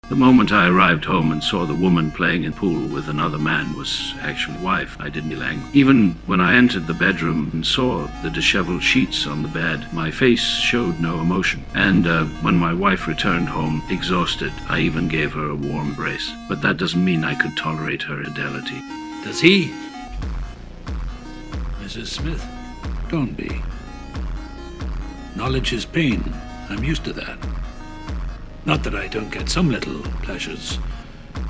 The moment I arrived home and saw the woman playing in pool with another man was actually wife, I didn't feel angry. Even when I entered the bedroom and saw the disheveled sheets on the bed, my face showed no emotion. And when my wife returned home exhausted, I even gave her a warm embrace. But that doesn't mean I could tolerate her infidelity. Does he? Mrs. Smith, don't be. Knowledge is pain. I'm used to that. Not that I don't get some little pleasures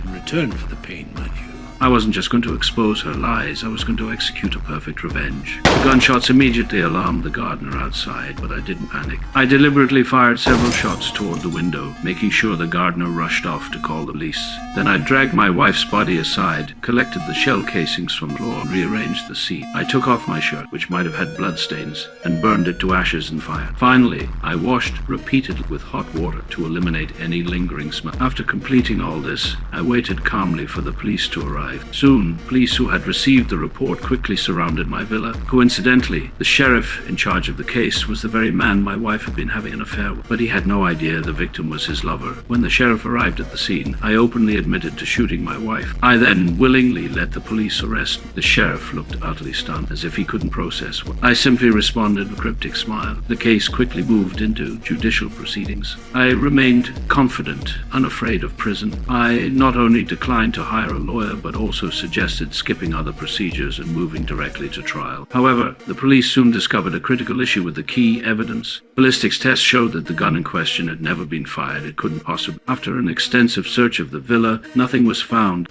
in return for the pain, mind you. I wasn't just going to expose her lies, I was going to execute a perfect revenge. The gunshots immediately alarmed the gardener outside, but I didn't panic. I deliberately fired several shots toward the window, making sure the gardener rushed off to call the police. Then I dragged my wife's body aside, collected the shell casings from the floor, and rearranged the seat. I took off my shirt, which might have had bloodstains, and burned it to ashes and fire. Finally, I washed repeatedly with hot water to eliminate any lingering smell. After completing all this, I waited calmly for the police to arrive. Soon, police who had received the report quickly surrounded my villa. Coincidentally, the sheriff in charge of the case was the very man my wife had been having an affair with, but he had no idea the victim was his lover. When the sheriff arrived at the scene, I openly admitted to shooting my wife. I then willingly let the police arrest me. The sheriff looked utterly stunned, as if he couldn't process what. I simply responded with a cryptic smile. The case quickly moved into judicial proceedings. I remained confident, unafraid of prison. I not only declined to hire a lawyer, but also suggested skipping other procedures and moving directly to trial. However, the police soon discovered a critical issue with the key evidence. Ballistics tests showed that the gun in question had never been fired. It couldn't possibly. After an extensive search of the villa, nothing was found.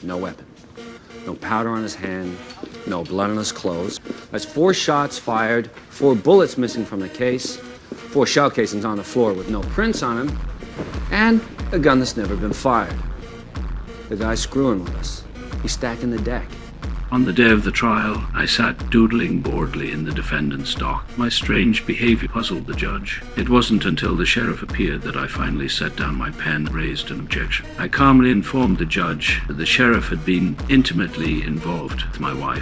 No weapon. No powder on his hand. No blood on his clothes. That's 4 shots fired, 4 bullets missing from the case, 4 shell casings on the floor with no prints on them, and a gun that's never been fired. The guy's screwing with us. He's stacking the deck. On the day of the trial, I sat doodling boredly in the defendant's dock. My strange behavior puzzled the judge. It wasn't until the sheriff appeared that I finally set down my pen and raised an objection. I calmly informed the judge that the sheriff had been intimately involved with my wife.